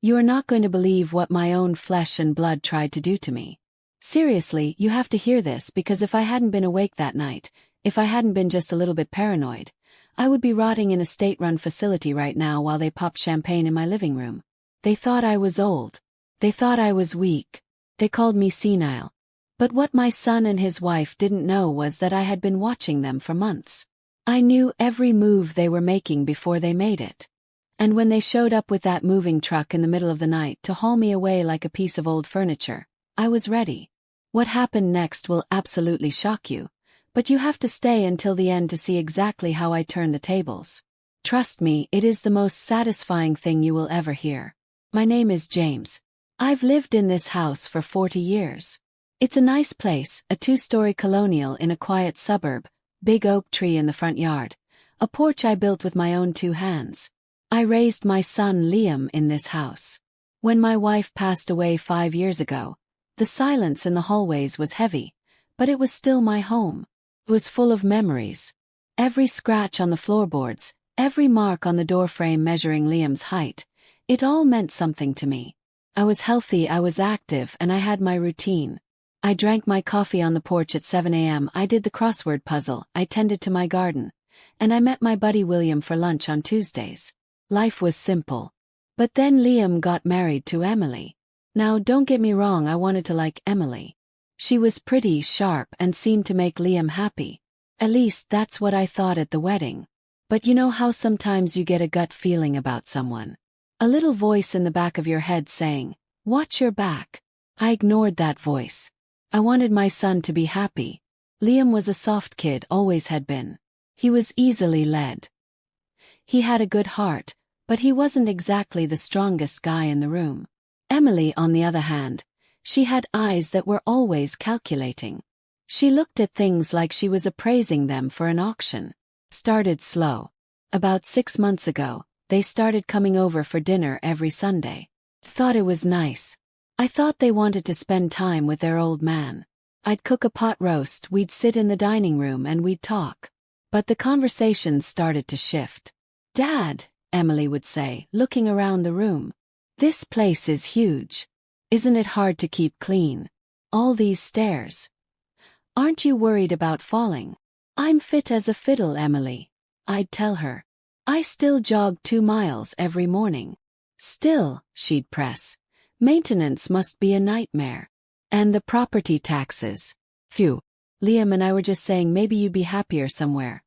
You are not going to believe what my own flesh and blood tried to do to me. Seriously, you have to hear this because if I hadn't been awake that night, if I hadn't been just a little bit paranoid, I would be rotting in a state-run facility right now while they popped champagne in my living room. They thought I was old. They thought I was weak. They called me senile. But what my son and his wife didn't know was that I had been watching them for months. I knew every move they were making before they made it. And when they showed up with that moving truck in the middle of the night to haul me away like a piece of old furniture, I was ready. What happened next will absolutely shock you, but you have to stay until the end to see exactly how I turn the tables. Trust me, it is the most satisfying thing you will ever hear. My name is James. I've lived in this house for 40 years. It's a nice place, a 2-story colonial in a quiet suburb, big oak tree in the front yard, a porch I built with my own 2 hands. I raised my son Liam in this house. When my wife passed away 5 years ago, the silence in the hallways was heavy, but it was still my home. It was full of memories. Every scratch on the floorboards, every mark on the doorframe measuring Liam's height, it all meant something to me. I was healthy, I was active, and I had my routine. I drank my coffee on the porch at 7 a.m. I did the crossword puzzle, I tended to my garden, and I met my buddy William for lunch on Tuesdays. Life was simple. But then Liam got married to Emily. Now don't get me wrong, I wanted to like Emily. She was pretty, sharp, and seemed to make Liam happy. At least that's what I thought at the wedding. But you know how sometimes you get a gut feeling about someone? A little voice in the back of your head saying, "Watch your back." I ignored that voice. I wanted my son to be happy. Liam was a soft kid, always had been. He was easily led. He had a good heart, but he wasn't exactly the strongest guy in the room. Emily, on the other hand, she had eyes that were always calculating. She looked at things like she was appraising them for an auction. Started slow. About 6 months ago, they started coming over for dinner every Sunday. Thought it was nice. I thought they wanted to spend time with their old man. I'd cook a pot roast, we'd sit in the dining room and we'd talk. But the conversations started to shift. "Dad," Emily would say, looking around the room. "This place is huge. Isn't it hard to keep clean? All these stairs. Aren't you worried about falling?" "I'm fit as a fiddle, Emily," I'd tell her. "I still jog 2 miles every morning." "Still," she'd press, "maintenance must be a nightmare. And the property taxes. Phew." Liam and I were just saying maybe you'd be happier somewhere.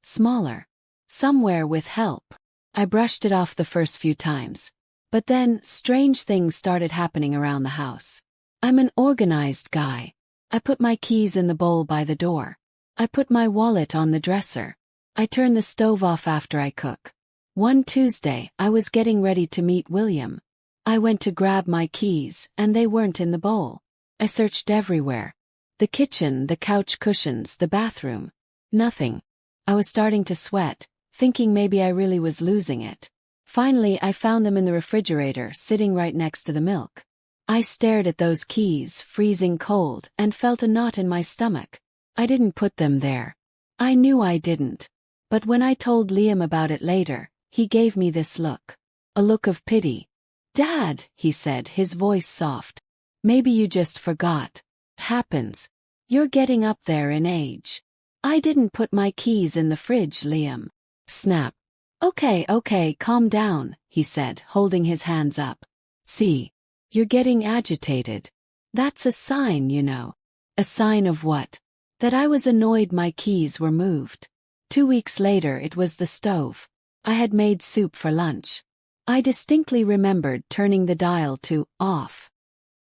Smaller. Somewhere with help. I brushed it off the first few times. But then, strange things started happening around the house. I'm an organized guy. I put my keys in the bowl by the door. I put my wallet on the dresser. I turn the stove off after I cook. One Tuesday, I was getting ready to meet William. I went to grab my keys, and they weren't in the bowl. I searched everywhere. The kitchen, the couch cushions, the bathroom. Nothing. I was starting to sweat, thinking maybe I really was losing it. Finally, I found them in the refrigerator, sitting right next to the milk. I stared at those keys, freezing cold, and felt a knot in my stomach. I didn't put them there. I knew I didn't. But when I told Liam about it later, he gave me this look. A look of pity. "Dad," he said, his voice soft. "Maybe you just forgot. Happens. You're getting up there in age." "I didn't put my keys in the fridge, Liam." Snap. Okay, calm down," he said, holding his hands up. "See. You're getting agitated. That's a sign, you know." "A sign of what?" "That I was annoyed my keys were moved." 2 weeks later it was the stove. I had made soup for lunch. I distinctly remembered turning the dial to off.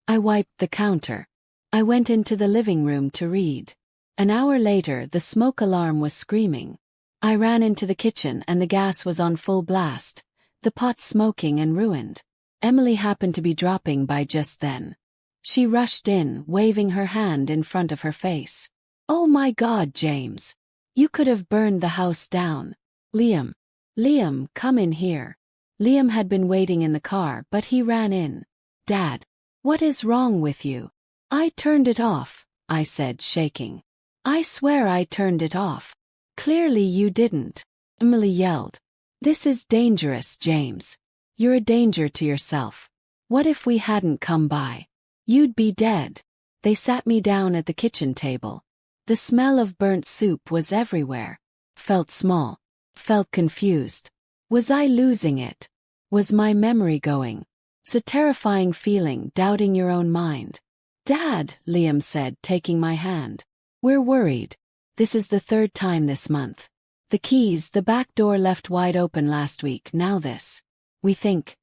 I wiped the counter. I went into the living room to read. An hour later the smoke alarm was screaming. I ran into the kitchen and the gas was on full blast, the pot smoking and ruined. Emily happened to be dropping by just then. She rushed in, waving her hand in front of her face. "Oh my God, James. You could have burned the house down." Liam, come in here." Liam had been waiting in the car, but he ran in. "Dad, what is wrong with you?" "I turned it off," I said, shaking. "I swear I turned it off." "Clearly you didn't," Emily yelled. "This is dangerous, James. You're a danger to yourself. What if we hadn't come by? You'd be dead. They sat me down at the kitchen table. The smell of burnt soup was everywhere. Felt small. Felt confused. Was I losing it? Was my memory going? It's a terrifying feeling, doubting your own mind. Dad, Liam said, taking my hand. We're worried. This is the third time this month. The keys, the back door left wide open last week, now this. We think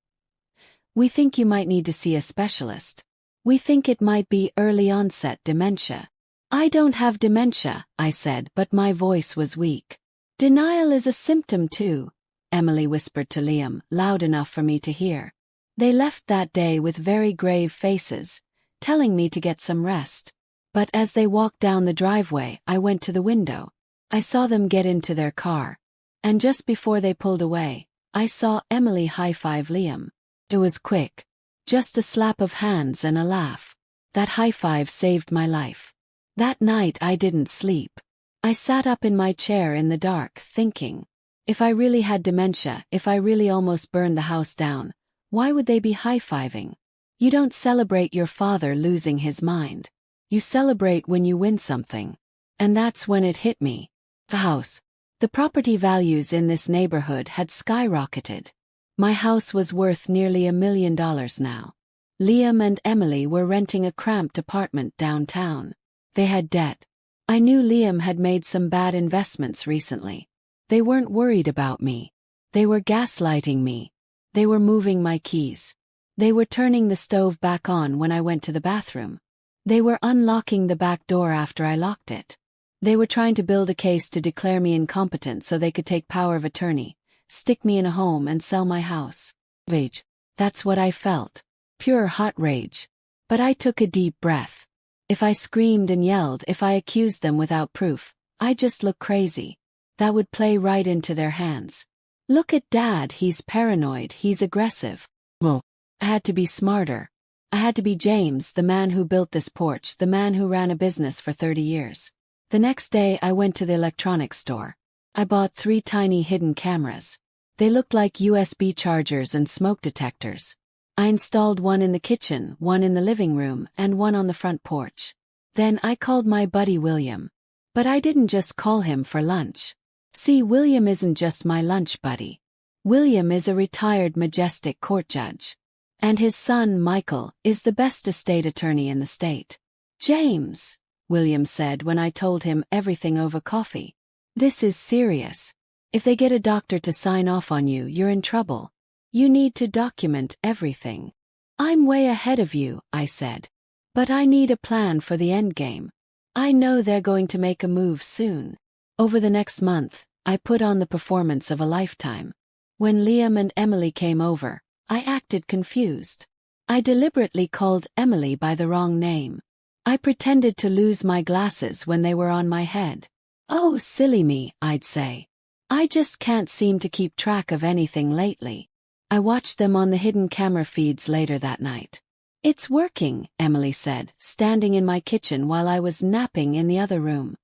you might need to see a specialist. We think it might be early onset dementia. I don't have dementia, I said, but my voice was weak. Denial is a symptom too, Emily whispered to Liam, loud enough for me to hear. They left that day with very grave faces, telling me to get some rest. But as they walked down the driveway, I went to the window. I saw them get into their car. And just before they pulled away, I saw Emily high-five Liam. It was quick. Just a slap of hands and a laugh. That high-five saved my life. That night I didn't sleep. I sat up in my chair in the dark, thinking, if I really had dementia, if I really almost burned the house down, why would they be high-fiving? You don't celebrate your father losing his mind. You celebrate when you win something. And that's when it hit me. The house. The property values in this neighborhood had skyrocketed. My house was worth nearly $1 million now. Liam and Emily were renting a cramped apartment downtown. They had debt. I knew Liam had made some bad investments recently. They weren't worried about me. They were gaslighting me. They were moving my keys. They were turning the stove back on when I went to the bathroom. They were unlocking the back door after I locked it. They were trying to build a case to declare me incompetent so they could take power of attorney, stick me in a home and sell my house. Rage. That's what I felt. Pure hot rage. But I took a deep breath. If I screamed and yelled, if I accused them without proof, I'd just look crazy. That would play right into their hands. Look at Dad, he's paranoid, he's aggressive. Well, I had to be smarter. I had to be James, the man who built this porch, the man who ran a business for 30 years. The next day I went to the electronics store. I bought 3 tiny hidden cameras. They looked like USB chargers and smoke detectors. I installed one in the kitchen, one in the living room, and one on the front porch. Then I called my buddy William. But I didn't just call him for lunch. See, William isn't just my lunch buddy. William is a retired majestic court judge. And his son, Michael, is the best estate attorney in the state. James, William said when I told him everything over coffee. This is serious. If they get a doctor to sign off on you, you're in trouble. You need to document everything. I'm way ahead of you, I said. But I need a plan for the endgame. I know they're going to make a move soon. Over the next month, I put on the performance of a lifetime. When Liam and Emily came over, I acted confused. I deliberately called Emily by the wrong name. I pretended to lose my glasses when they were on my head. Oh, silly me, I'd say. I just can't seem to keep track of anything lately. I watched them on the hidden camera feeds later that night. It's working, Emily said, standing in my kitchen while I was napping in the other room.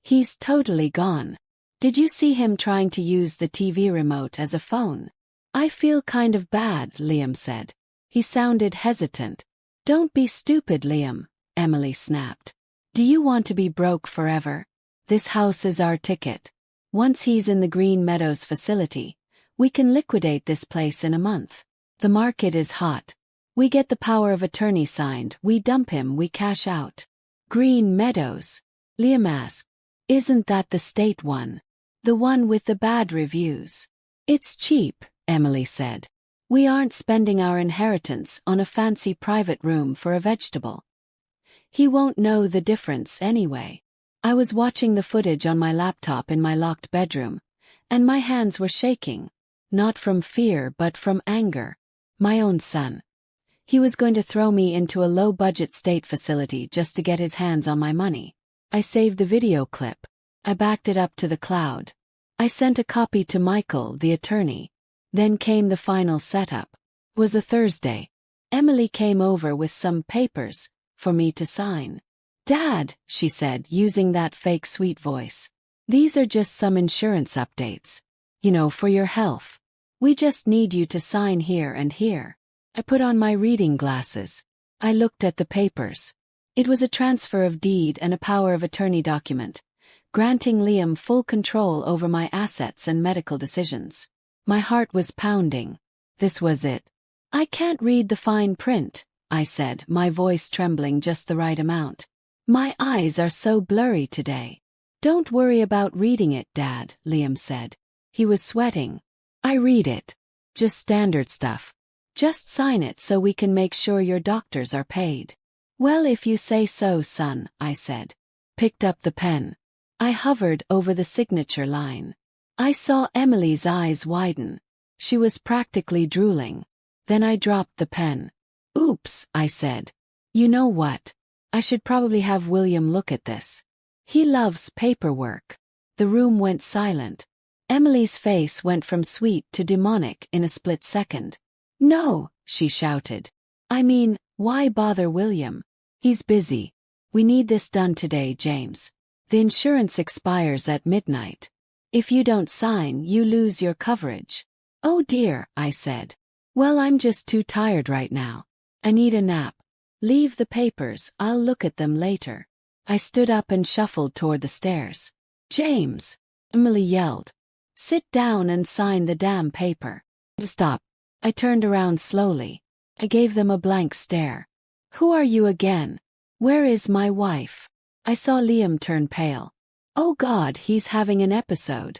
He's totally gone. Did you see him trying to use the TV remote as a phone? I feel kind of bad, Liam said. He sounded hesitant. Don't be stupid, Liam, Emily snapped. Do you want to be broke forever? This house is our ticket. Once he's in the Green Meadows facility, we can liquidate this place in a month. The market is hot. We get the power of attorney signed, we dump him, we cash out. Green Meadows? Liam asked. Isn't that the state one? The one with the bad reviews? It's cheap, Emily said. We aren't spending our inheritance on a fancy private room for a vegetable. He won't know the difference anyway. I was watching the footage on my laptop in my locked bedroom, and my hands were shaking. Not from fear but from anger. My own son. He was going to throw me into a low-budget state facility just to get his hands on my money. I saved the video clip. I backed it up to the cloud. I sent a copy to Michael, the attorney. Then came the final setup. It was a Thursday. Emily came over with some papers for me to sign. Dad, she said, using that fake sweet voice. These are just some insurance updates. You know, for your health. We just need you to sign here and here. I put on my reading glasses. I looked at the papers. It was a transfer of deed and a power of attorney document, granting Liam full control over my assets and medical decisions. My heart was pounding. This was it. I can't read the fine print, I said, my voice trembling just the right amount. My eyes are so blurry today. Don't worry about reading it, Dad, Liam said. He was sweating. I read it. Just standard stuff. Just sign it so we can make sure your doctors are paid. Well, if you say so, son, I said. Picked up the pen. I hovered over the signature line. I saw Emily's eyes widen. She was practically drooling. Then I dropped the pen. Oops, I said. You know what? I should probably have William look at this. He loves paperwork. The room went silent. Emily's face went from sweet to demonic in a split second. No, she shouted. I mean, why bother William? He's busy. We need this done today, James. The insurance expires at midnight. If you don't sign, you lose your coverage. Oh dear, I said. Well, I'm just too tired right now. I need a nap. Leave the papers, I'll look at them later. I stood up and shuffled toward the stairs. James, Emily yelled. Sit down and sign the damn paper. Stop. I turned around slowly. I gave them a blank stare. Who are you again? Where is my wife? I saw Liam turn pale. Oh God, he's having an episode.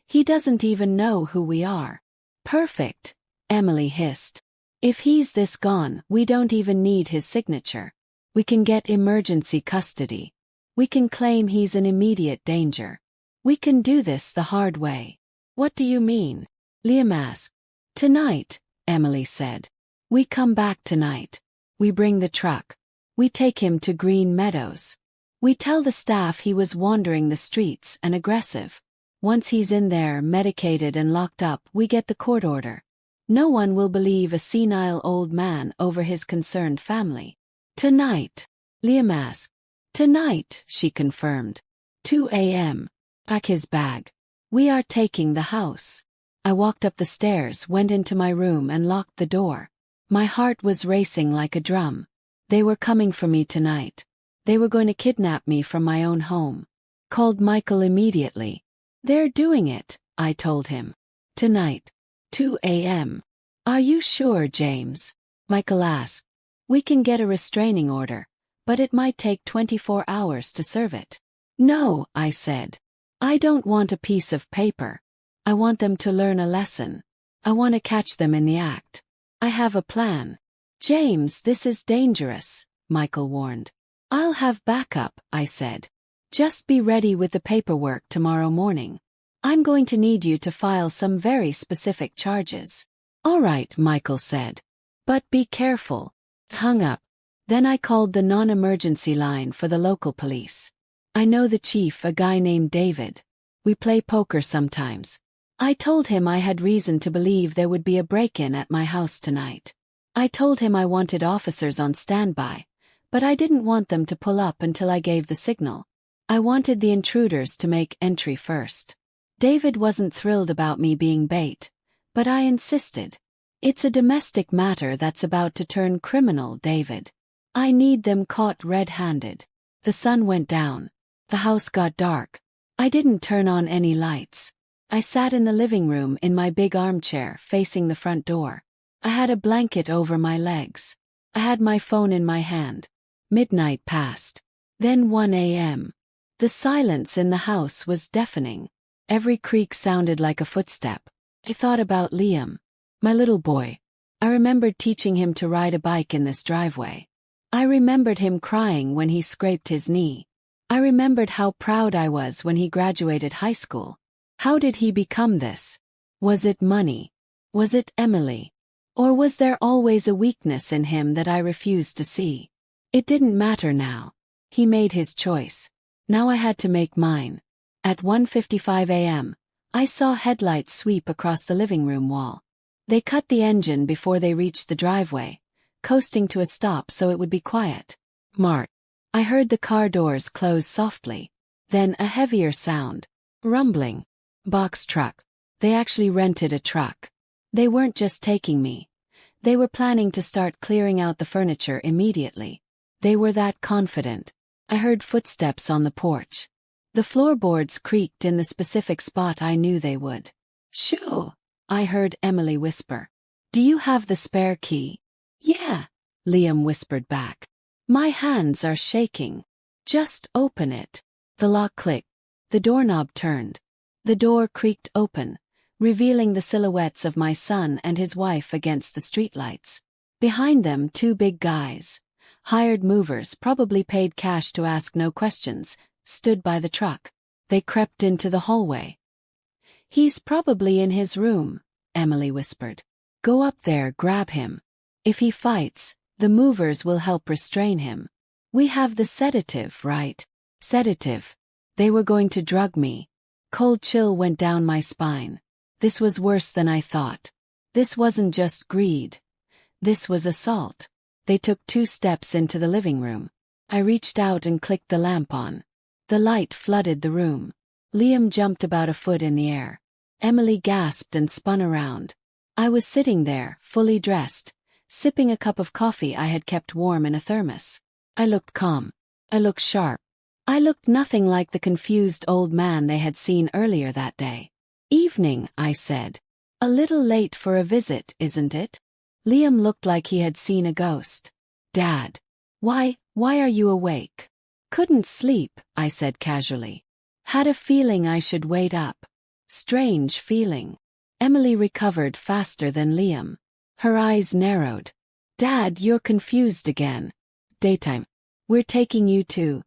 He doesn't even know who we are. Perfect, Emily hissed. If he's this gone, we don't even need his signature. We can get emergency custody. We can claim he's in immediate danger. We can do this the hard way. What do you mean? Liam asked. Tonight, Emily said. We come back tonight. We bring the truck. We take him to Green Meadows. We tell the staff he was wandering the streets and aggressive. Once he's in there, medicated and locked up, we get the court order. No one will believe a senile old man over his concerned family. Tonight, Liam asked. Tonight, she confirmed. 2 a.m. Pack his bag. We are taking the house. I walked up the stairs, went into my room and locked the door. My heart was racing like a drum. They were coming for me tonight. They were going to kidnap me from my own home. Called Michael immediately. They're doing it, I told him. Tonight. 2 a.m. Are you sure, James? Michael asked. We can get a restraining order, but it might take 24 hours to serve it. No, I said. I don't want a piece of paper. I want them to learn a lesson. I want to catch them in the act. I have a plan. James, this is dangerous, Michael warned. I'll have backup, I said. Just be ready with the paperwork tomorrow morning. I'm going to need you to file some very specific charges. All right, Michael said. But be careful. Hung up. Then I called the non-emergency line for the local police. I know the chief, a guy named David. We play poker sometimes. I told him I had reason to believe there would be a break-in at my house tonight. I told him I wanted officers on standby, but I didn't want them to pull up until I gave the signal. I wanted the intruders to make entry first. David wasn't thrilled about me being bait, but I insisted. It's a domestic matter that's about to turn criminal, David. I need them caught red-handed. The sun went down. The house got dark. I didn't turn on any lights. I sat in the living room in my big armchair facing the front door. I had a blanket over my legs. I had my phone in my hand. Midnight passed. Then 1 a.m. The silence in the house was deafening. Every creak sounded like a footstep. I thought about Liam, my little boy. I remembered teaching him to ride a bike in this driveway. I remembered him crying when he scraped his knee. I remembered how proud I was when he graduated high school. How did he become this? Was it money? Was it Emily? Or was there always a weakness in him that I refused to see? It didn't matter now. He made his choice. Now I had to make mine. At 1:55 a.m., I saw headlights sweep across the living room wall. They cut the engine before they reached the driveway, coasting to a stop so it would be quiet. Mark. I heard the car doors close softly. Then a heavier sound. Rumbling. Box truck. They actually rented a truck. They weren't just taking me. They were planning to start clearing out the furniture immediately. They were that confident. I heard footsteps on the porch. The floorboards creaked in the specific spot I knew they would. "Shoo," I heard Emily whisper. "Do you have the spare key?" "Yeah," Liam whispered back. "My hands are shaking." "Just open it." The lock clicked. The doorknob turned. The door creaked open, revealing the silhouettes of my son and his wife against the streetlights. Behind them, two big guys, hired movers, probably paid cash to ask no questions, stood by the truck. They crept into the hallway. "He's probably in his room," Emily whispered. "Go up there, grab him. If he fights, the movers will help restrain him. We have the sedative, right?" Sedative. They were going to drug me. Cold chill went down my spine. This was worse than I thought. This wasn't just greed. This was assault. They took 2 steps into the living room. I reached out and clicked the lamp on. The light flooded the room. Liam jumped about a foot in the air. Emily gasped and spun around. I was sitting there, fully dressed, sipping a cup of coffee I had kept warm in a thermos. I looked calm. I looked sharp. I looked nothing like the confused old man they had seen earlier that day. "Evening," I said. "A little late for a visit, isn't it?" Liam looked like he had seen a ghost. "Dad. Why are you awake?" "Couldn't sleep," I said casually. "Had a feeling I should wait up." Strange feeling. Emily recovered faster than Liam. Her eyes narrowed. "Dad, you're confused again." "Daytime. We're taking you to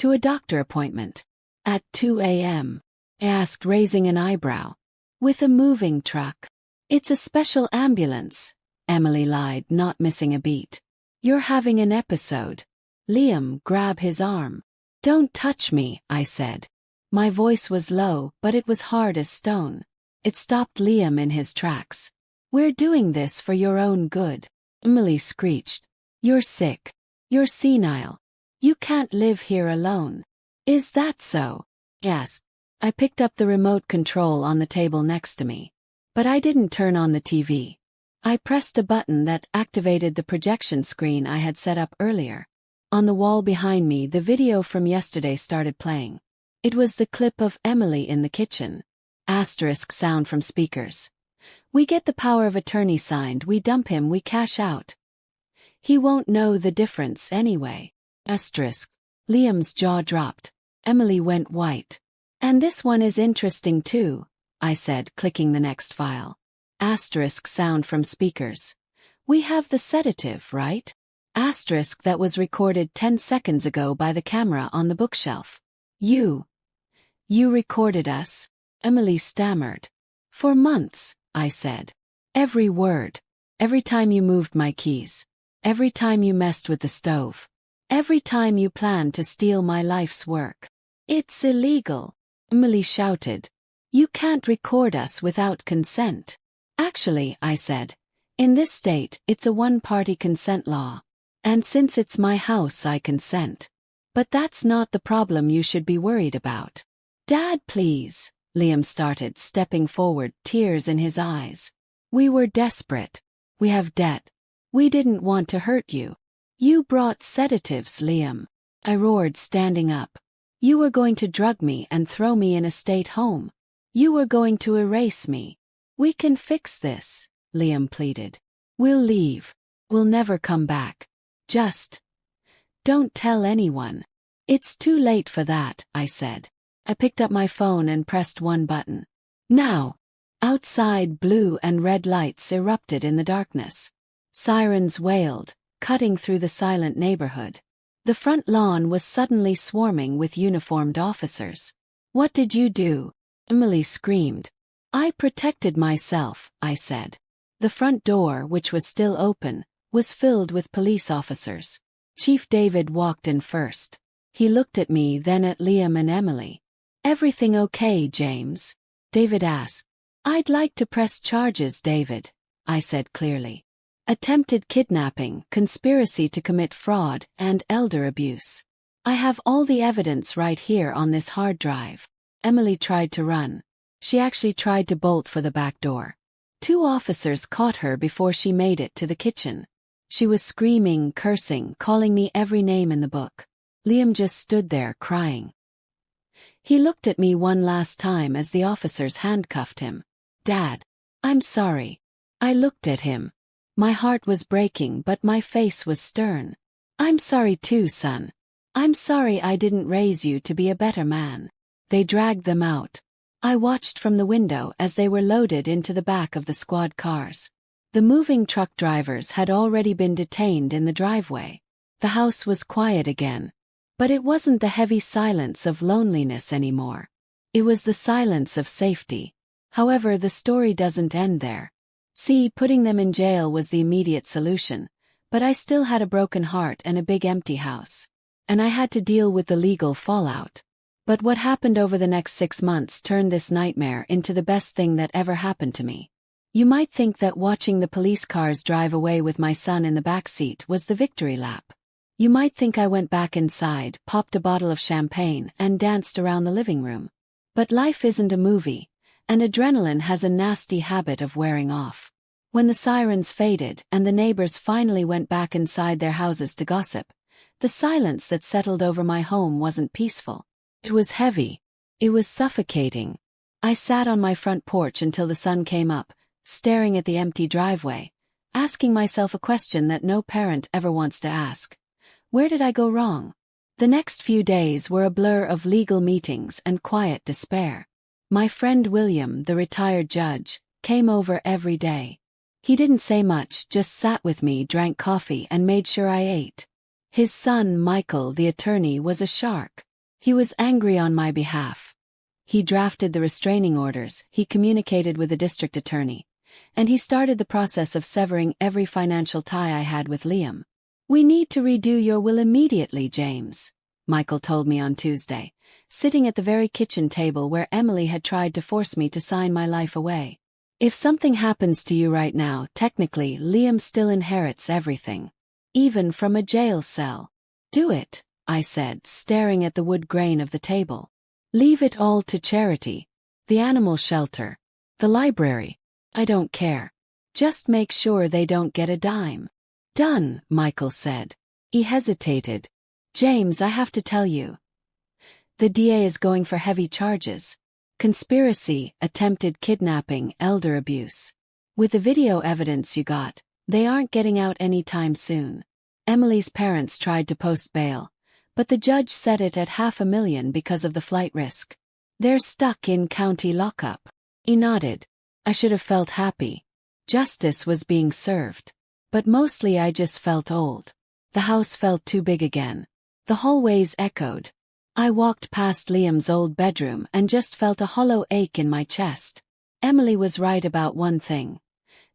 a doctor appointment. At 2 a.m. I asked, raising an eyebrow. "With a moving truck." "It's a special ambulance," Emily lied, not missing a beat. "You're having an episode." "Liam, grab his arm." "Don't touch me," I said. My voice was low, but it was hard as stone. It stopped Liam in his tracks. "We're doing this for your own good," Emily screeched. "You're sick. You're senile. You can't live here alone." "Is that so?" "Yes." I picked up the remote control on the table next to me. But I didn't turn on the TV. I pressed a button that activated the projection screen I had set up earlier. On the wall behind me, the video from yesterday started playing. It was the clip of Emily in the kitchen. Asterisk sound from speakers. "We get the power of attorney signed, we dump him, we cash out. He won't know the difference anyway." Asterisk. Liam's jaw dropped. Emily went white. "And this one is interesting too," I said, clicking the next file. Asterisk sound from speakers. "We have the sedative, right?" Asterisk that was recorded 10 seconds ago by the camera on the bookshelf. You recorded us?" Emily stammered. "For months," I said. "Every word. Every time you moved my keys. Every time you messed with the stove. Every time you planned to steal my life's work." "It's illegal," Emily shouted. "You can't record us without consent." "Actually," I said, "in this state, it's a one-party consent law. And since it's my house, I consent. But that's not the problem you should be worried about." "Dad, please," Liam started, stepping forward, tears in his eyes. "We were desperate. We have debt. We didn't want to hurt you. You brought sedatives, Liam," I roared, standing up. "You were going to drug me and throw me in a state home. You were going to erase me." "We can fix this," Liam pleaded. "We'll leave. We'll never come back. Just don't tell anyone." "It's too late for that," I said. I picked up my phone and pressed one button. Now. Outside, blue and red lights erupted in the darkness. Sirens wailed, cutting through the silent neighborhood. The front lawn was suddenly swarming with uniformed officers. "What did you do?" Emily screamed. "I protected myself," I said. The front door, which was still open, was filled with police officers. Chief David walked in first. He looked at me, then at Liam and Emily. "Everything okay, James?" David asked. "I'd like to press charges, David," I said clearly. "Attempted kidnapping, conspiracy to commit fraud, and elder abuse. I have all the evidence right here on this hard drive." Emily tried to run. She actually tried to bolt for the back door. 2 officers caught her before she made it to the kitchen. She was screaming, cursing, calling me every name in the book. Liam just stood there crying. He looked at me one last time as the officers handcuffed him. "Dad, I'm sorry." I looked at him. My heart was breaking, but my face was stern. "I'm sorry too, son. I'm sorry I didn't raise you to be a better man." They dragged them out. I watched from the window as they were loaded into the back of the squad cars. The moving truck drivers had already been detained in the driveway. The house was quiet again. But it wasn't the heavy silence of loneliness anymore. It was the silence of safety. However, the story doesn't end there. See, putting them in jail was the immediate solution, but I still had a broken heart and a big empty house. And I had to deal with the legal fallout. But what happened over the next 6 months turned this nightmare into the best thing that ever happened to me. You might think that watching the police cars drive away with my son in the backseat was the victory lap. You might think I went back inside, popped a bottle of champagne, and danced around the living room. But life isn't a movie, and adrenaline has a nasty habit of wearing off. When the sirens faded and the neighbors finally went back inside their houses to gossip, the silence that settled over my home wasn't peaceful. It was heavy. It was suffocating. I sat on my front porch until the sun came up, staring at the empty driveway, asking myself a question that no parent ever wants to ask. Where did I go wrong? The next few days were a blur of legal meetings and quiet despair. My friend William, the retired judge, came over every day. He didn't say much, just sat with me, drank coffee, and made sure I ate. His son, Michael, the attorney, was a shark. He was angry on my behalf. He drafted the restraining orders, he communicated with the district attorney, and he started the process of severing every financial tie I had with Liam. "We need to redo your will immediately, James," Michael told me on Tuesday, sitting at the very kitchen table where Emily had tried to force me to sign my life away. "If something happens to you right now, technically, Liam still inherits everything. Even from a jail cell. Do it," I said, staring at the wood grain of the table. "Leave it all to charity. The animal shelter. The library. I don't care. Just make sure they don't get a dime." "Done," Michael said. He hesitated. "James, I have to tell you. The DA is going for heavy charges. Conspiracy, attempted kidnapping, elder abuse. With the video evidence you got, they aren't getting out anytime soon." Emily's parents tried to post bail, but the judge set it at $500,000 because of the flight risk. "They're stuck in county lockup." He nodded. I should have felt happy. Justice was being served. But mostly I just felt old. The house felt too big again. The hallways echoed. I walked past Liam's old bedroom and just felt a hollow ache in my chest. Emily was right about one thing.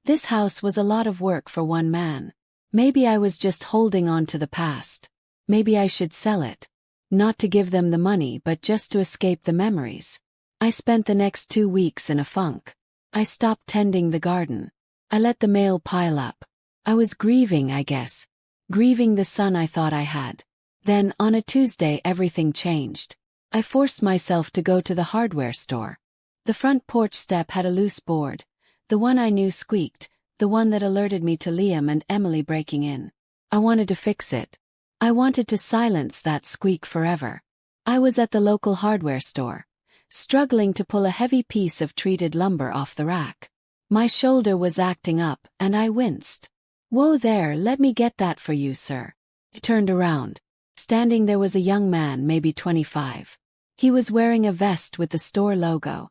This house was a lot of work for one man. Maybe I was just holding on to the past. Maybe I should sell it. Not to give them the money, but just to escape the memories. I spent the next 2 weeks in a funk. I stopped tending the garden. I let the mail pile up. I was grieving, I guess. Grieving the son I thought I had. Then, on a Tuesday, everything changed. I forced myself to go to the hardware store. The front porch step had a loose board. The one I knew squeaked, the one that alerted me to Liam and Emily breaking in. I wanted to fix it. I wanted to silence that squeak forever. I was at the local hardware store, struggling to pull a heavy piece of treated lumber off the rack. My shoulder was acting up, and I winced. "Whoa there, let me get that for you, sir." I turned around. Standing there was a young man, maybe 25. He was wearing a vest with the store logo.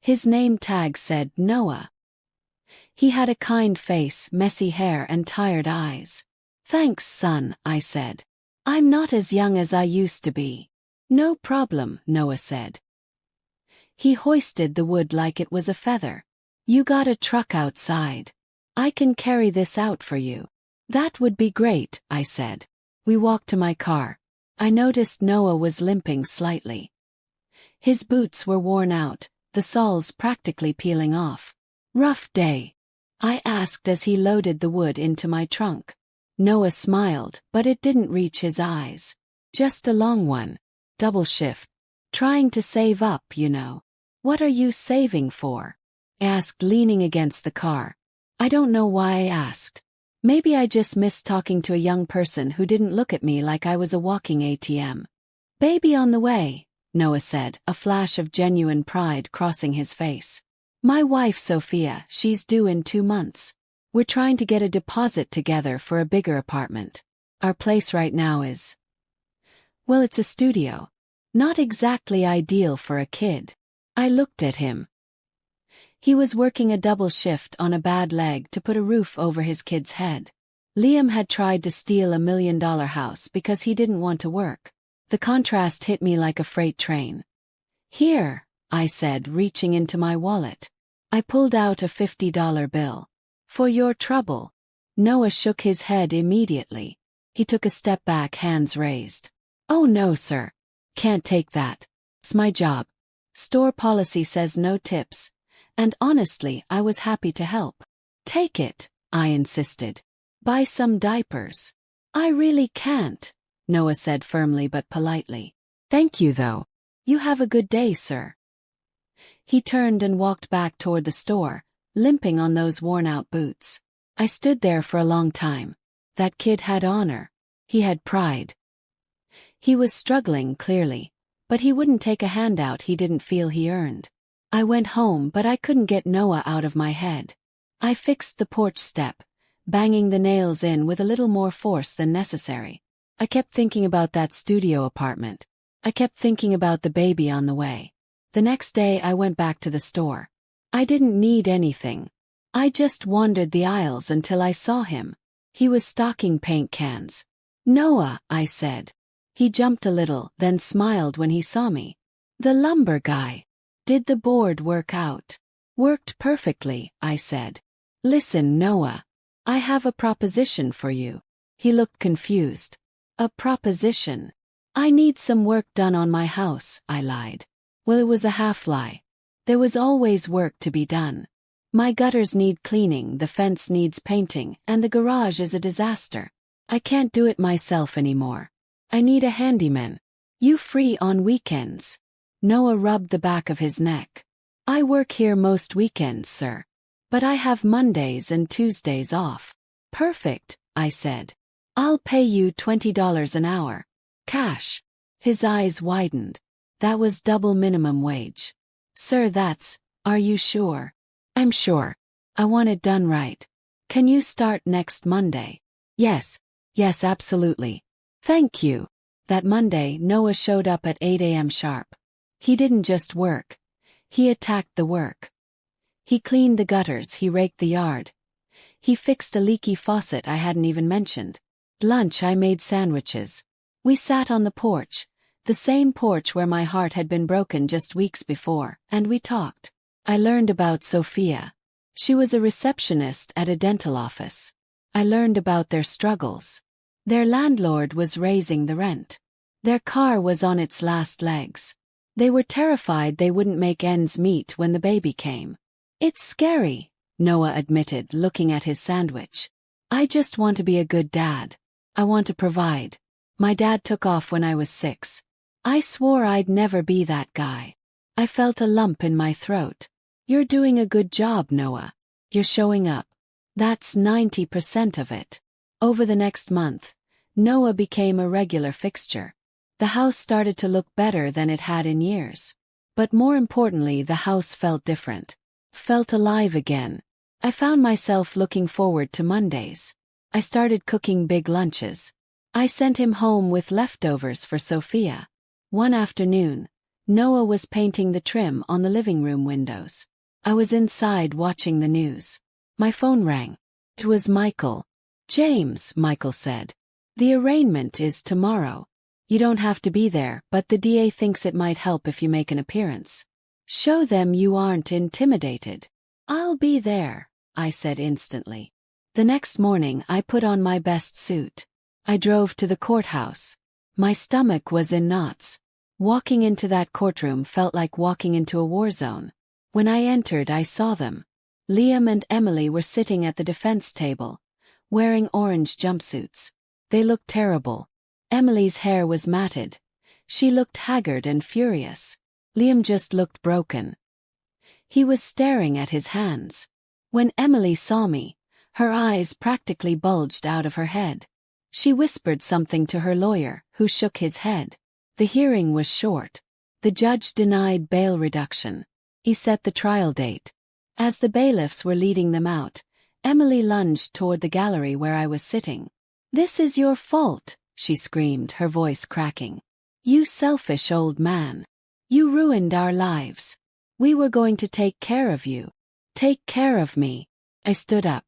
His name tag said Noah. He had a kind face, messy hair, and tired eyes. "Thanks, son," I said. "I'm not as young as I used to be." "No problem," Noah said. He hoisted the wood like it was a feather. "You got a truck outside. I can carry this out for you." "That would be great," I said. We walked to my car. I noticed Noah was limping slightly. His boots were worn out, the soles practically peeling off. "Rough day?" I asked as he loaded the wood into my trunk. Noah smiled, but it didn't reach his eyes. "Just a long one. Double shift. Trying to save up, you know." "What are you saving for?" I asked, leaning against the car. I don't know why I asked. Maybe I just missed talking to a young person who didn't look at me like I was a walking ATM. "Baby on the way," Noah said, a flash of genuine pride crossing his face. "My wife Sophia, she's due in 2 months. We're trying to get a deposit together for a bigger apartment. Our place right now is... well, it's a studio. Not exactly ideal for a kid." I looked at him. He was working a double shift on a bad leg to put a roof over his kid's head. Liam had tried to steal $1 million house because he didn't want to work. The contrast hit me like a freight train. "Here," I said, reaching into my wallet. I pulled out a $50 bill. "For your trouble." Noah shook his head immediately. He took a step back, hands raised. "Oh no, sir. Can't take that. It's my job. Store policy says no tips. And honestly, I was happy to help." "Take it," I insisted. "Buy some diapers." "I really can't," Noah said firmly but politely. "Thank you though. You have a good day, sir." He turned and walked back toward the store, limping on those worn-out boots. I stood there for a long time. That kid had honor. He had pride. He was struggling, clearly, but he wouldn't take a handout he didn't feel he earned. I went home, but I couldn't get Noah out of my head. I fixed the porch step, banging the nails in with a little more force than necessary. I kept thinking about that studio apartment. I kept thinking about the baby on the way. The next day I went back to the store. I didn't need anything. I just wandered the aisles until I saw him. He was stocking paint cans. "Noah," I said. He jumped a little, then smiled when he saw me. "The lumber guy. Did the board work out?" "Worked perfectly," I said. "Listen, Noah. I have a proposition for you." He looked confused. "A proposition?" "I need some work done on my house," I lied. Well, it was a half-lie. There was always work to be done. My gutters need cleaning, the fence needs painting, and the garage is a disaster. I can't do it myself anymore. I need a handyman. "You free on weekends?" Noah rubbed the back of his neck. "I work here most weekends, sir. But I have Mondays and Tuesdays off." "Perfect," I said. "I'll pay you $20 an hour. Cash." His eyes widened. That was double minimum wage. "Sir, are you sure?" "I'm sure. I want it done right. Can you start next Monday?" Yes, absolutely. "Thank you." That Monday, Noah showed up at 8 a.m. sharp. He didn't just work. He attacked the work. He cleaned the gutters, he raked the yard. He fixed a leaky faucet I hadn't even mentioned. Lunch, I made sandwiches. We sat on the porch, the same porch where my heart had been broken just weeks before, and we talked. I learned about Sophia. She was a receptionist at a dental office. I learned about their struggles. Their landlord was raising the rent. Their car was on its last legs. They were terrified they wouldn't make ends meet when the baby came. "It's scary," Noah admitted, looking at his sandwich. "I just want to be a good dad. I want to provide. My dad took off when I was 6. I swore I'd never be that guy." I felt a lump in my throat. "You're doing a good job, Noah. You're showing up. That's 90% of it." Over the next month, Noah became a regular fixture. The house started to look better than it had in years. But more importantly, the house felt different. Felt alive again. I found myself looking forward to Mondays. I started cooking big lunches. I sent him home with leftovers for Sophia. One afternoon, Noah was painting the trim on the living room windows. I was inside watching the news. My phone rang. It was Michael. "James," Michael said. "The arraignment is tomorrow. You don't have to be there, but the DA thinks it might help if you make an appearance. Show them you aren't intimidated." "I'll be there," I said instantly. The next morning I put on my best suit. I drove to the courthouse. My stomach was in knots. Walking into that courtroom felt like walking into a war zone. When I entered, I saw them. Liam and Emily were sitting at the defense table, wearing orange jumpsuits. They looked terrible. Emily's hair was matted. She looked haggard and furious. Liam just looked broken. He was staring at his hands. When Emily saw me, her eyes practically bulged out of her head. She whispered something to her lawyer, who shook his head. The hearing was short. The judge denied bail reduction. He set the trial date. As the bailiffs were leading them out, Emily lunged toward the gallery where I was sitting. "This is your fault," she screamed, her voice cracking. "You selfish old man. You ruined our lives. We were going to take care of you. Take care of me." I stood up.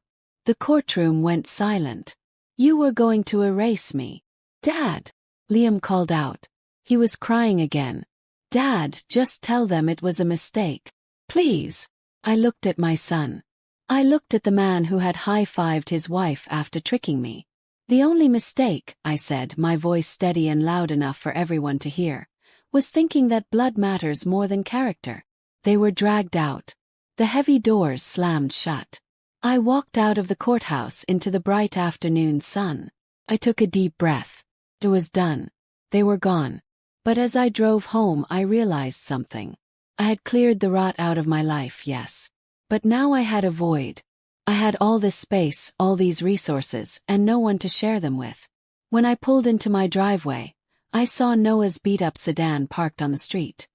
The courtroom went silent. "You were going to erase me." "Dad!" Liam called out. He was crying again. "Dad, just tell them it was a mistake. Please." I looked at my son. I looked at the man who had high-fived his wife after tricking me. "The only mistake," I said, my voice steady and loud enough for everyone to hear, "was thinking that blood matters more than character." They were dragged out. The heavy doors slammed shut. I walked out of the courthouse into the bright afternoon sun. I took a deep breath. It was done. They were gone. But as I drove home, I realized something. I had cleared the rot out of my life, yes. But now I had a void. I had all this space, all these resources, and no one to share them with. When I pulled into my driveway, I saw Noah's beat-up sedan parked on the street.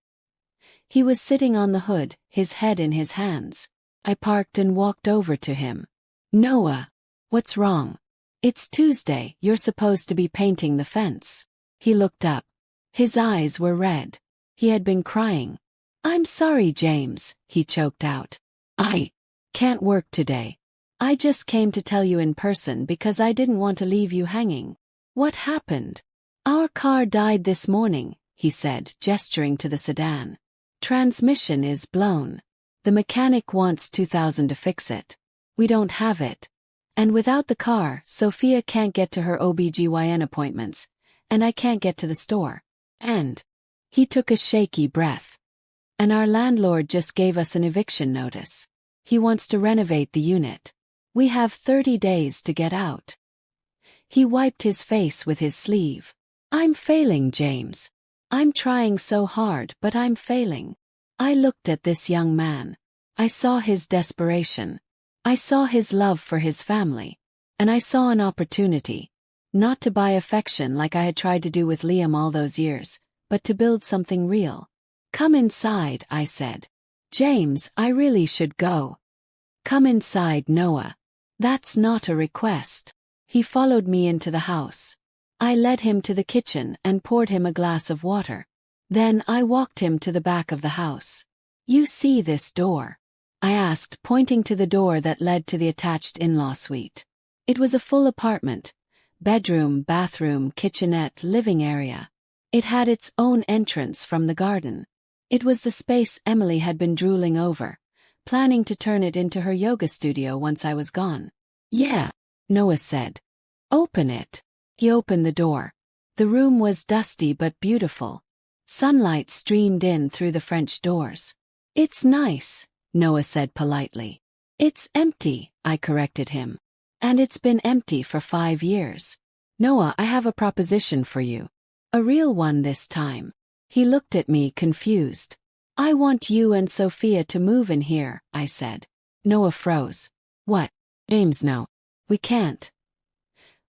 He was sitting on the hood, his head in his hands. I parked and walked over to him. "Noah, what's wrong?" "It's Tuesday, you're supposed to be painting the fence." He looked up. His eyes were red. He had been crying. "I'm sorry, James," he choked out. "I can't work today. I just came to tell you in person because I didn't want to leave you hanging." "What happened?" "Our car died this morning," he said, gesturing to the sedan. "Transmission is blown. The mechanic wants $2,000 to fix it. We don't have it. And without the car, Sophia can't get to her OBGYN appointments, and I can't get to the store. And..." He took a shaky breath. "And our landlord just gave us an eviction notice. He wants to renovate the unit. We have 30 days to get out." He wiped his face with his sleeve. "I'm failing, James. I'm trying so hard, but I'm failing." I looked at this young man. I saw his desperation. I saw his love for his family. And I saw an opportunity. Not to buy affection like I had tried to do with Liam all those years, but to build something real. "Come inside," I said. "James, I really should go." "Come inside, Noah." "That's not a request." He followed me into the house. I led him to the kitchen and poured him a glass of water. Then I walked him to the back of the house. "You see this door?" I asked, pointing to the door that led to the attached in-law suite. It was a full apartment. Bedroom, bathroom, kitchenette, living area. It had its own entrance from the garden. It was the space Emily had been drooling over, planning to turn it into her yoga studio once I was gone. "Yeah," Noah said. "Open it." He opened the door. The room was dusty but beautiful. Sunlight streamed in through the French doors. "It's nice," Noah said politely. "It's empty," I corrected him. "And it's been empty for 5 years. Noah, I have a proposition for you. A real one this time." He looked at me confused. "I want you and Sophia to move in here," I said. Noah froze. "What?" "James, no. We can't.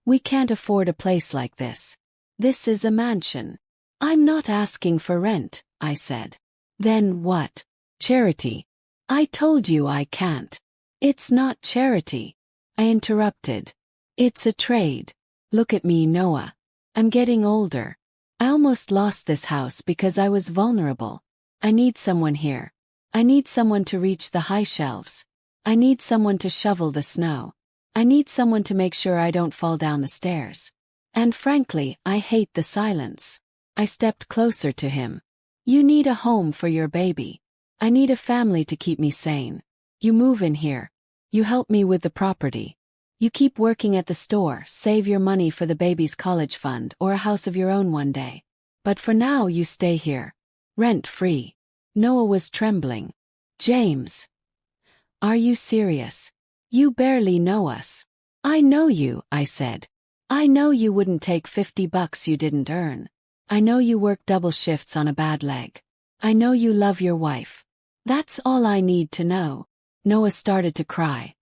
We can't afford a place like this. This is a mansion." "I'm not asking for rent," I said. "Then what?" "Charity." "I told you I can't." "It's not charity," I interrupted. "It's a trade. Look at me, Noah. I'm getting older. I almost lost this house because I was vulnerable. I need someone here. I need someone to reach the high shelves. I need someone to shovel the snow. I need someone to make sure I don't fall down the stairs. And frankly, I hate the silence." I stepped closer to him. "You need a home for your baby. I need a family to keep me sane. You move in here. You help me with the property. You keep working at the store, save your money for the baby's college fund or a house of your own one day. But for now you stay here. Rent-free." Noah was trembling. "James. Are you serious? You barely know us." "I know you," I said. "I know you wouldn't take $50 you didn't earn. I know you work double shifts on a bad leg. I know you love your wife. That's all I need to know. Noah started to cry.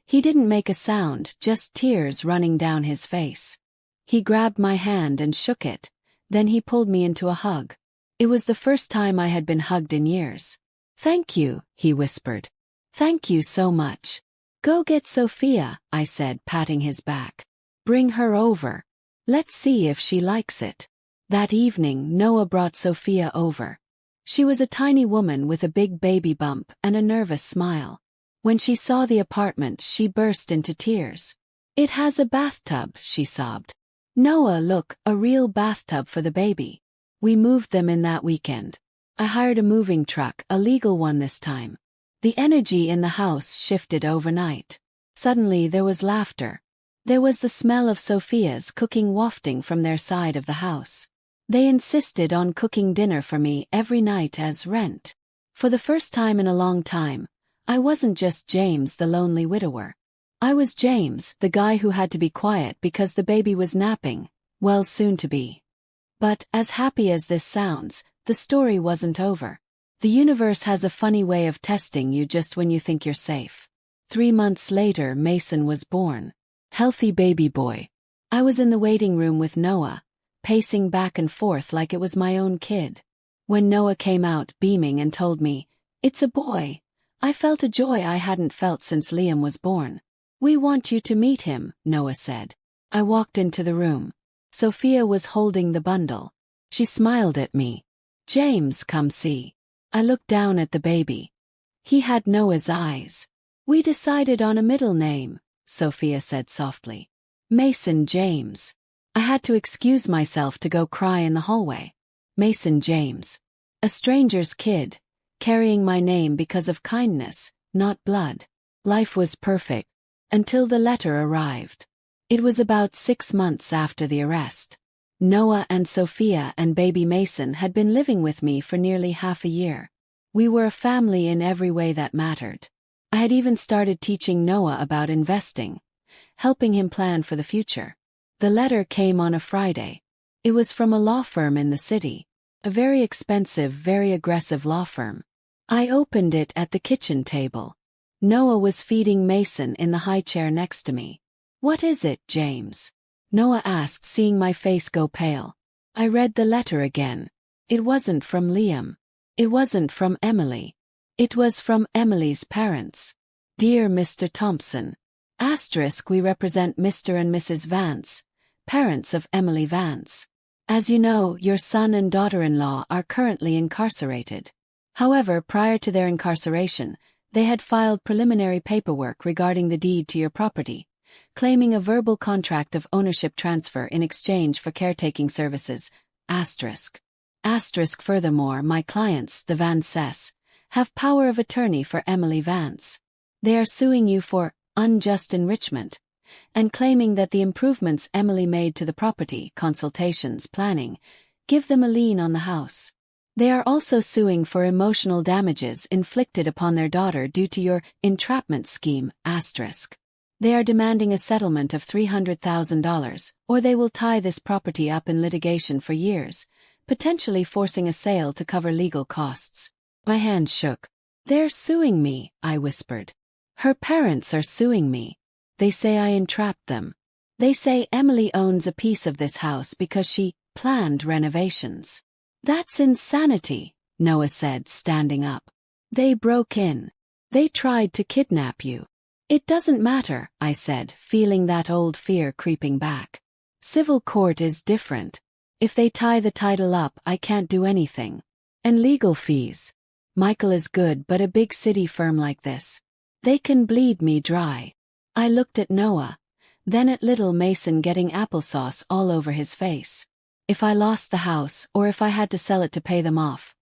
He didn't make a sound, just tears running down his face. He grabbed my hand and shook it, then he pulled me into a hug. It was the first time I had been hugged in years. "Thank you," he whispered. "Thank you so much." "Go get Sophia," I said, patting his back. "Bring her over. Let's see if she likes it." That evening, Noah brought Sophia over. She was a tiny woman with a big baby bump and a nervous smile. When she saw the apartment, she burst into tears. "It has a bathtub," she sobbed. "Noah, look, a real bathtub for the baby." We moved them in that weekend. I hired a moving truck, a legal one this time. The energy in the house shifted overnight. Suddenly there was laughter. There was the smell of Sophia's cooking wafting from their side of the house. They insisted on cooking dinner for me every night as rent. For the first time in a long time, I wasn't just James the lonely widower. I was James, the guy who had to be quiet because the baby was napping, well, soon to be. But, as happy as this sounds, the story wasn't over. The universe has a funny way of testing you just when you think you're safe. 3 months later, Mason was born. Healthy baby boy. I was in the waiting room with Noah, pacing back and forth like it was my own kid. When Noah came out beaming and told me, "It's a boy," I felt a joy I hadn't felt since Liam was born. "We want you to meet him," Noah said. I walked into the room. Sophia was holding the bundle. She smiled at me. "James, come see." I looked down at the baby. He had Noah's eyes. "We decided on a middle name," Sophia said softly. "Mason James." I had to excuse myself to go cry in the hallway. Mason James. A stranger's kid, carrying my name because of kindness, not blood. Life was perfect. Until the letter arrived. It was about 6 months after the arrest. Noah and Sophia and baby Mason had been living with me for nearly half a year. We were a family in every way that mattered. I had even started teaching Noah about investing, helping him plan for the future. The letter came on a Friday. It was from a law firm in the city. A very expensive, very aggressive law firm. I opened it at the kitchen table. Noah was feeding Mason in the high chair next to me. "What is it, James?" Noah asked, seeing my face go pale. I read the letter again. It wasn't from Liam. It wasn't from Emily. It was from Emily's parents. "Dear Mr. Thompson. *, we represent Mr. and Mrs. Vance, parents of Emily Vance. As you know, your son and daughter-in-law are currently incarcerated. However, prior to their incarceration, they had filed preliminary paperwork regarding the deed to your property, claiming a verbal contract of ownership transfer in exchange for caretaking services, *. Furthermore, my clients, the Vances, have power of attorney for Emily Vance. They are suing you for unjust enrichment, and claiming that the improvements Emily made to the property, consultations, planning, give them a lien on the house. They are also suing for emotional damages inflicted upon their daughter due to your entrapment scheme, *. They are demanding a settlement of $300,000, or they will tie this property up in litigation for years, potentially forcing a sale to cover legal costs. My hands shook. "They're suing me," I whispered. "Her parents are suing me. They say I entrapped them. They say Emily owns a piece of this house because she planned renovations." "That's insanity," Noah said, standing up. "They broke in. They tried to kidnap you." "It doesn't matter," I said, feeling that old fear creeping back. "Civil court is different. If they tie the title up, I can't do anything. And legal fees. Michael is good, but a big city firm like this, they can bleed me dry." I looked at Noah, then at little Mason getting applesauce all over his face. If I lost the house, or if I had to sell it to pay them off,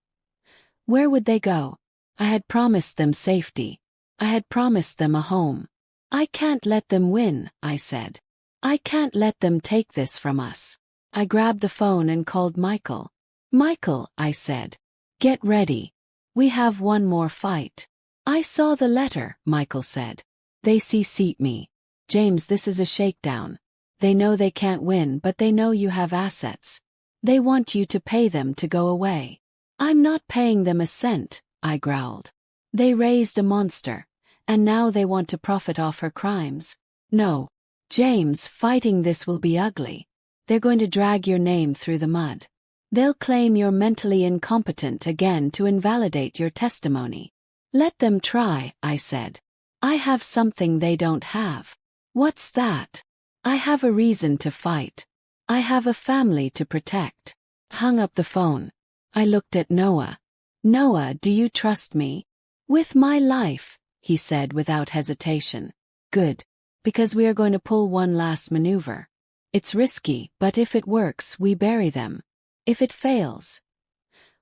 where would they go? I had promised them safety. I had promised them a home. "I can't let them win," I said. "I can't let them take this from us." I grabbed the phone and called Michael. "Michael," I said, "get ready. We have one more fight." "I saw the letter," Michael said. "They CC'd me. James, this is a shakedown. They know they can't win, but they know you have assets. They want you to pay them to go away." "I'm not paying them a cent," I growled. They raised a monster, and now they want to profit off her crimes. No, James, fighting this will be ugly. They're going to drag your name through the mud. They'll claim you're mentally incompetent again to invalidate your testimony. Let them try, I said. I have something they don't have. What's that? I have a reason to fight. I have a family to protect. Hung up the phone. I looked at Noah. Noah, do you trust me? With my life, he said without hesitation. Good. Because we are going to pull one last maneuver. It's risky, but if it works, we bury them. If it fails,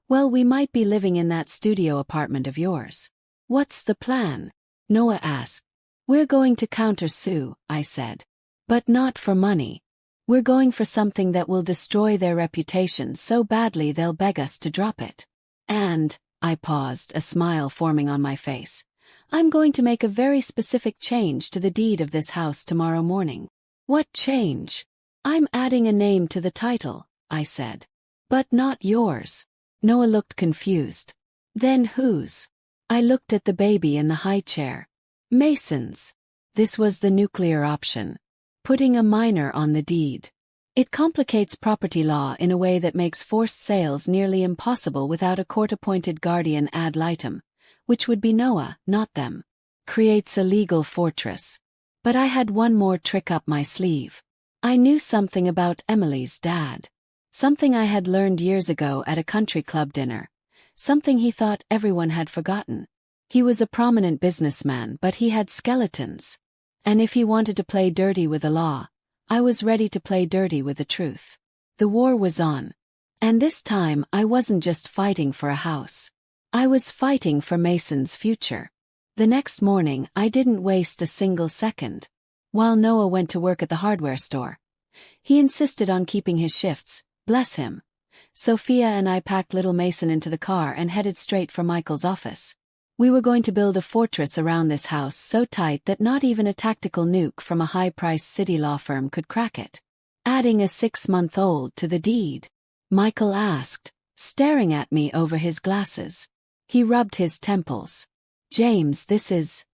well, we might be living in that studio apartment of yours. What's the plan? Noah asked. We're going to counter-sue, I said. But not for money. We're going for something that will destroy their reputation so badly they'll beg us to drop it. And, I paused, a smile forming on my face, I'm going to make a very specific change to the deed of this house tomorrow morning. What change? I'm adding a name to the title, I said. But not yours. Noah looked confused. Then whose? I looked at the baby in the high chair. Mason's. This was the nuclear option. Putting a minor on the deed. It complicates property law in a way that makes forced sales nearly impossible without a court-appointed guardian ad litem, which would be Noah, not them. Creates a legal fortress. But I had one more trick up my sleeve. I knew something about Emily's dad. Something I had learned years ago at a country club dinner. Something he thought everyone had forgotten. He was a prominent businessman, but he had skeletons. And if he wanted to play dirty with the law, I was ready to play dirty with the truth. The war was on. And this time I wasn't just fighting for a house. I was fighting for Mason's future. The next morning I didn't waste a single second. While Noah went to work at the hardware store, he insisted on keeping his shifts. Bless him. Sophia and I packed little Mason into the car and headed straight for Michael's office. We were going to build a fortress around this house so tight that not even a tactical nuke from a high-priced city law firm could crack it. Adding a 6-month-old to the deed? Michael asked, staring at me over his glasses. He rubbed his temples. James, this is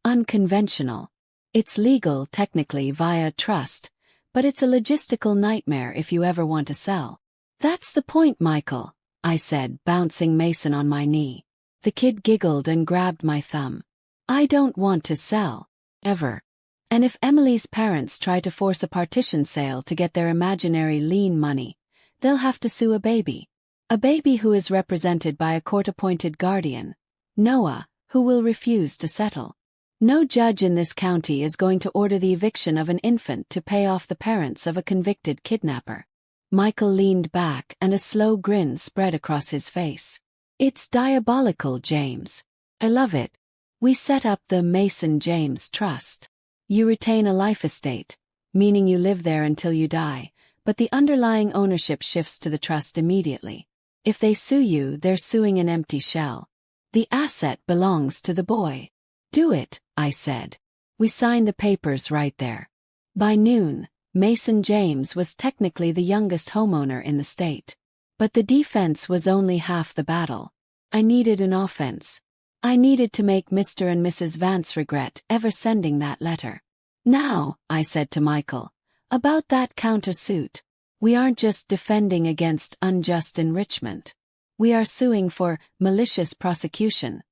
unconventional. It's legal technically via trust, but it's a logistical nightmare if you ever want to sell. That's the point, Michael, I said, bouncing Mason on my knee. The kid giggled and grabbed my thumb. I don't want to sell. Ever. And if Emily's parents try to force a partition sale to get their imaginary lien money, they'll have to sue a baby. A baby who is represented by a court-appointed guardian, Noah, who will refuse to settle. No judge in this county is going to order the eviction of an infant to pay off the parents of a convicted kidnapper. Michael leaned back and a slow grin spread across his face. It's diabolical, James. I love it. We set up the Mason James Trust. You retain a life estate, meaning you live there until you die, but the underlying ownership shifts to the trust immediately. If they sue you, they're suing an empty shell. The asset belongs to the boy. Do it, I said. We signed the papers right there. By noon, Mason James was technically the youngest homeowner in the state. But the defense was only half the battle. I needed an offense. I needed to make Mr. and Mrs. Vance regret ever sending that letter. Now, I said to Michael, about that countersuit. We aren't just defending against unjust enrichment. We are suing for malicious prosecution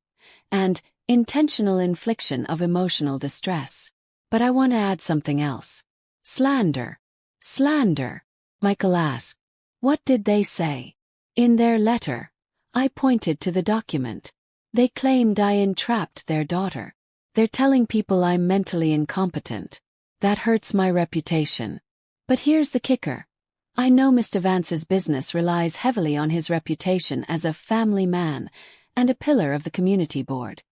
and intentional infliction of emotional distress. But I want to add something else. Slander. Slander. Michael asked. What did they say? In their letter, I pointed to the document. They claimed I entrapped their daughter. They're telling people I'm mentally incompetent. That hurts my reputation. But here's the kicker. I know Mr. Vance's business relies heavily on his reputation as a family man and a pillar of the community board.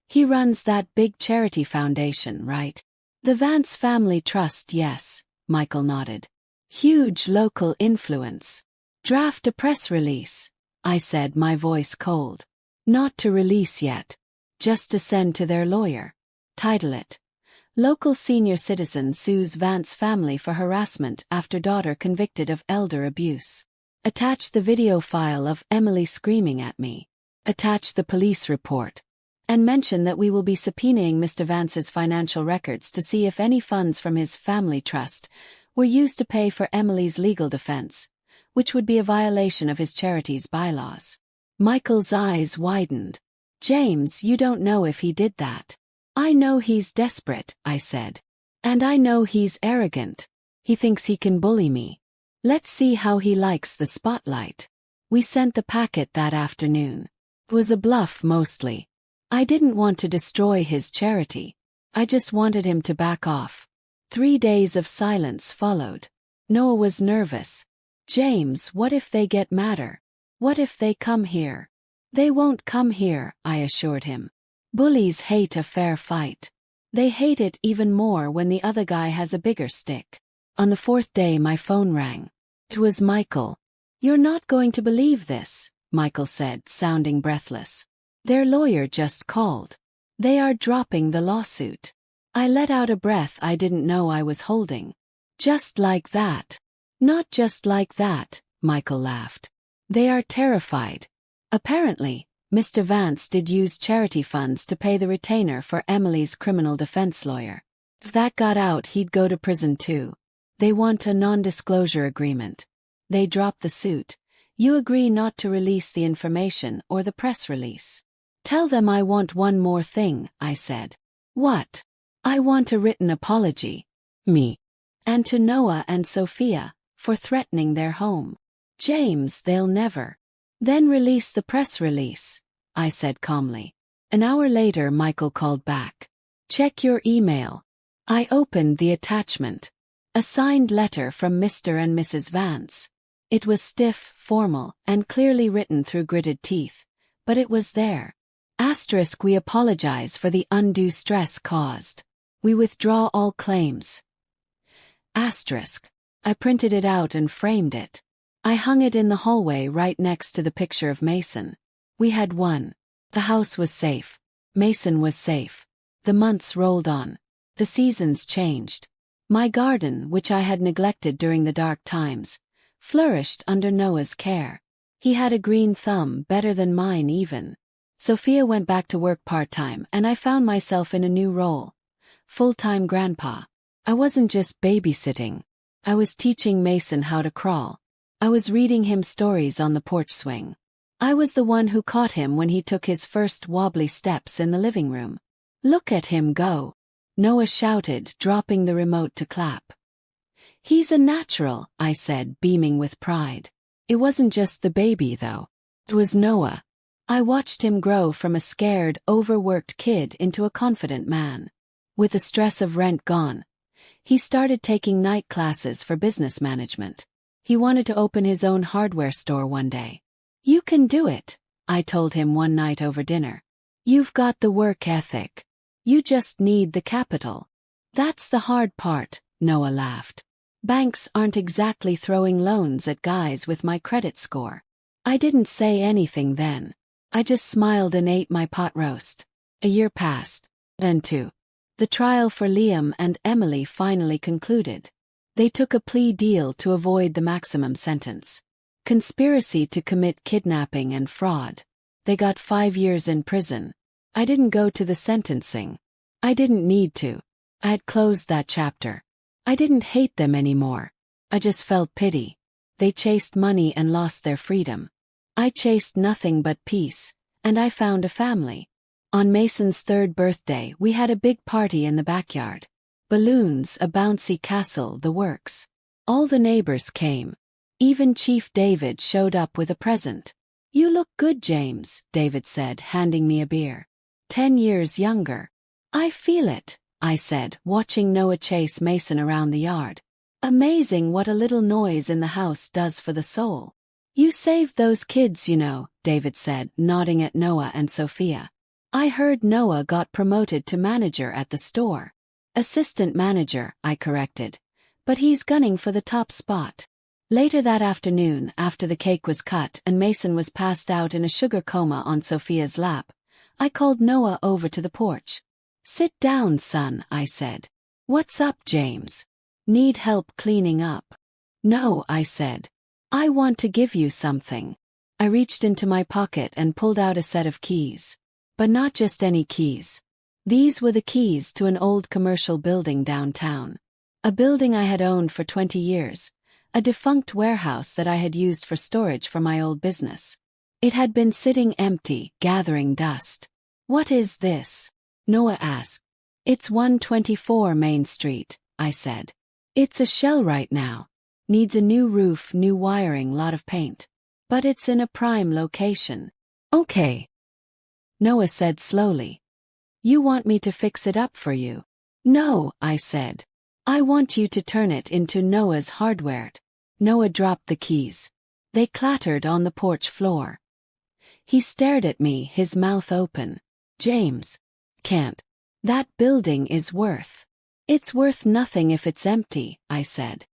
He runs that big charity foundation, right? The Vance Family Trust, yes, Michael nodded. Huge local influence. Draft a press release, I said, my voice cold. Not to release yet. Just to send to their lawyer. Title it. Local senior citizen sues Vance family for harassment after daughter convicted of elder abuse. Attach the video file of Emily screaming at me. Attach the police report. And mention that we will be subpoenaing Mr. Vance's financial records to see if any funds from his family trust were used to pay for Emily's legal defense, which would be a violation of his charity's bylaws. Michael's eyes widened. James, you don't know if he did that. I know he's desperate, I said. And I know he's arrogant. He thinks he can bully me. Let's see how he likes the spotlight. We sent the packet that afternoon. It was a bluff mostly. I didn't want to destroy his charity. I just wanted him to back off. 3 days of silence followed. Noah was nervous. James, what if they get madder? What if they come here? They won't come here, I assured him. Bullies hate a fair fight. They hate it even more when the other guy has a bigger stick. On the 4th day my phone rang. It was Michael. You're not going to believe this, Michael said, sounding breathless. Their lawyer just called. They are dropping the lawsuit. I let out a breath I didn't know I was holding. Just like that. Not just like that, Michael laughed. They are terrified. Apparently, Mr. Vance did use charity funds to pay the retainer for Emily's criminal defense lawyer. If that got out, he'd go to prison too. They want a non-disclosure agreement. They drop the suit. You agree not to release the information or the press release. Tell them I want one more thing, I said. What? I want a written apology. Me. And to Noah and Sophia, for threatening their home. James, they'll never. Then release the press release, I said calmly. An hour later Michael called back. Check your email. I opened the attachment. A signed letter from Mr. and Mrs. Vance. It was stiff, formal, and clearly written through gritted teeth, but it was there. Asterisk, we apologize for the undue stress caused. We withdraw all claims. Asterisk. I printed it out and framed it. I hung it in the hallway right next to the picture of Mason. We had won. The house was safe. Mason was safe. The months rolled on. The seasons changed. My garden, which I had neglected during the dark times, flourished under Noah's care. He had a green thumb, better than mine even. Sophia went back to work part-time and I found myself in a new role. Full-time grandpa. I wasn't just babysitting. I was teaching Mason how to crawl. I was reading him stories on the porch swing. I was the one who caught him when he took his first wobbly steps in the living room. Look at him go. Noah shouted, dropping the remote to clap. He's a natural, I said, beaming with pride. It wasn't just the baby though. It was Noah. I watched him grow from a scared, overworked kid into a confident man. With the stress of rent gone, he started taking night classes for business management. He wanted to open his own hardware store one day. You can do it, I told him one night over dinner. You've got the work ethic. You just need the capital. That's the hard part, Noah laughed. Banks aren't exactly throwing loans at guys with my credit score. I didn't say anything then. I just smiled and ate my pot roast. A year passed. Then two. The trial for Liam and Emily finally concluded. They took a plea deal to avoid the maximum sentence. Conspiracy to commit kidnapping and fraud. They got 5 years in prison. I didn't go to the sentencing. I didn't need to. I had closed that chapter. I didn't hate them anymore. I just felt pity. They chased money and lost their freedom. I chased nothing but peace, and I found a family. On Mason's 3rd birthday we had a big party in the backyard. Balloons, a bouncy castle, the works. All the neighbors came. Even Chief David showed up with a present. You look good, James, David said, handing me a beer. 10 years younger. I feel it, I said, watching Noah chase Mason around the yard. Amazing what a little noise in the house does for the soul. You saved those kids, you know, David said, nodding at Noah and Sophia. I heard Noah got promoted to manager at the store. Assistant manager, I corrected. But he's gunning for the top spot. Later that afternoon, after the cake was cut and Mason was passed out in a sugar coma on Sophia's lap, I called Noah over to the porch. Sit down, son, I said. What's up, James? Need help cleaning up? No, I said. I want to give you something. I reached into my pocket and pulled out a set of keys. But not just any keys. These were the keys to an old commercial building downtown. A building I had owned for 20 years. A defunct warehouse that I had used for storage for my old business. It had been sitting empty, gathering dust. "What is this?" Noah asked. "It's 124 Main Street," I said. "It's a shell right now. Needs a new roof, new wiring, lot of paint. But it's in a prime location." "Okay," Noah said slowly. "You want me to fix it up for you?" "No," I said. "I want you to turn it into Noah's Hardware." Noah dropped the keys. They clattered on the porch floor. He stared at me, his mouth open. "James, can't. That building is worth." "It's worth nothing if it's empty," I said.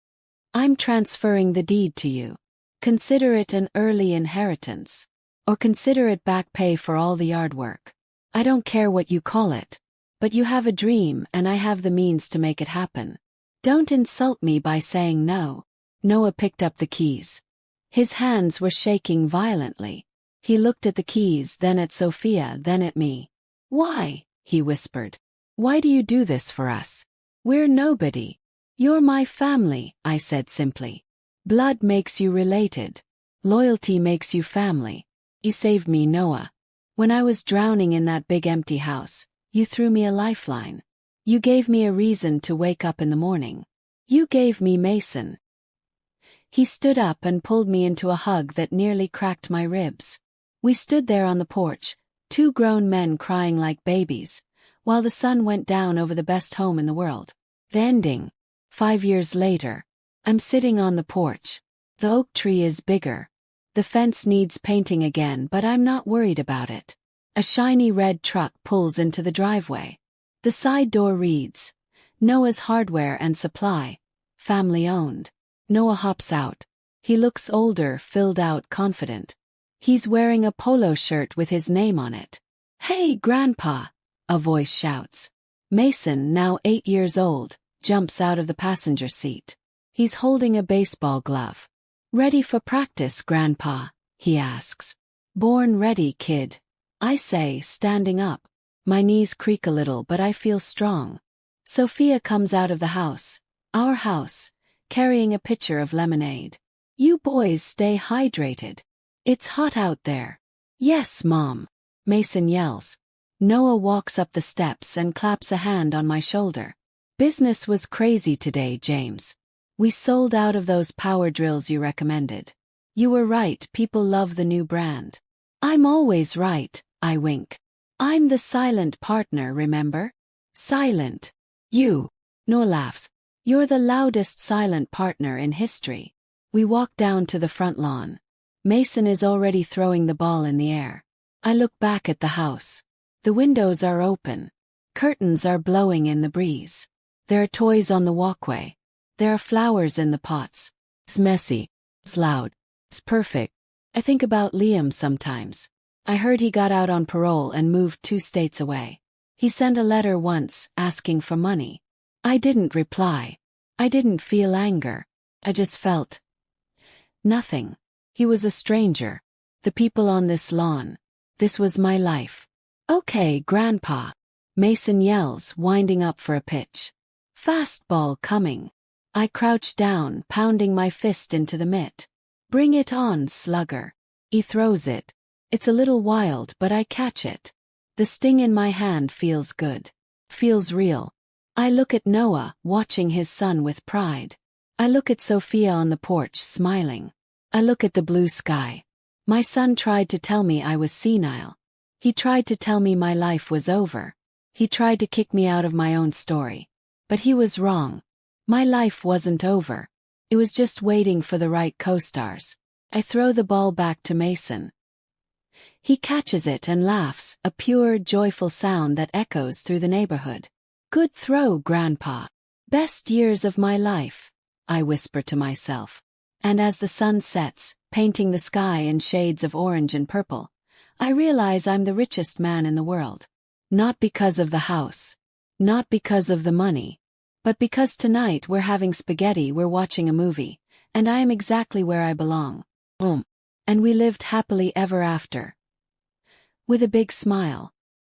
"I'm transferring the deed to you. Consider it an early inheritance. Or consider it back pay for all the yard work. I don't care what you call it. But you have a dream and I have the means to make it happen. Don't insult me by saying no." Noah picked up the keys. His hands were shaking violently. He looked at the keys, then at Sophia, then at me. "Why?" he whispered. "Why do you do this for us? We're nobody." "You're my family," I said simply. "Blood makes you related. Loyalty makes you family. You saved me, Noah. When I was drowning in that big empty house, you threw me a lifeline. You gave me a reason to wake up in the morning. You gave me Mason." He stood up and pulled me into a hug that nearly cracked my ribs. We stood there on the porch, two grown men crying like babies, while the sun went down over the best home in the world. The ending. 5 years later. I'm sitting on the porch. The oak tree is bigger. The fence needs painting again, but I'm not worried about it. A shiny red truck pulls into the driveway. The side door reads, "Noah's Hardware and Supply. Family owned." Noah hops out. He looks older, filled out, confident. He's wearing a polo shirt with his name on it. "Hey, Grandpa!" a voice shouts. Mason, now 8 years old, jumps out of the passenger seat. He's holding a baseball glove. "Ready for practice, Grandpa?" he asks. "Born ready, kid," I say, standing up. My knees creak a little, but I feel strong. Sophia comes out of the house, our house, carrying a pitcher of lemonade. "You boys stay hydrated. It's hot out there." "Yes, Mom," Mason yells. Noah walks up the steps and claps a hand on my shoulder. "Business was crazy today, James. We sold out of those power drills you recommended. You were right, people love the new brand." "I'm always right," I wink. "I'm the silent partner, remember?" "Silent? You?" Noah laughs. "You're the loudest silent partner in history." We walk down to the front lawn. Mason is already throwing the ball in the air. I look back at the house. The windows are open. Curtains are blowing in the breeze. There are toys on the walkway. There are flowers in the pots. It's messy. It's loud. It's perfect. I think about Liam sometimes. I heard he got out on parole and moved 2 states away. He sent a letter once, asking for money. I didn't reply. I didn't feel anger. I just felt nothing. He was a stranger. The people on this lawn. This was my life. "Okay, Grandpa," Mason yells, winding up for a pitch. Fastball coming. I crouch down, pounding my fist into the mitt. "Bring it on, slugger." He throws it. It's a little wild, but I catch it. The sting in my hand feels good. Feels real. I look at Noah, watching his son with pride. I look at Sophia on the porch, smiling. I look at the blue sky. My son tried to tell me I was senile. He tried to tell me my life was over. He tried to kick me out of my own story. But he was wrong. My life wasn't over. It was just waiting for the right co-stars. I throw the ball back to Mason. He catches it and laughs, a pure, joyful sound that echoes through the neighborhood. "Good throw, Grandpa. Best years of my life," I whisper to myself. And as the sun sets, painting the sky in shades of orange and purple, I realize I'm the richest man in the world. Not because of the house. Not because of the money. But because tonight we're having spaghetti, we're watching a movie, and I am exactly where I belong. And we lived happily ever after. With a big smile.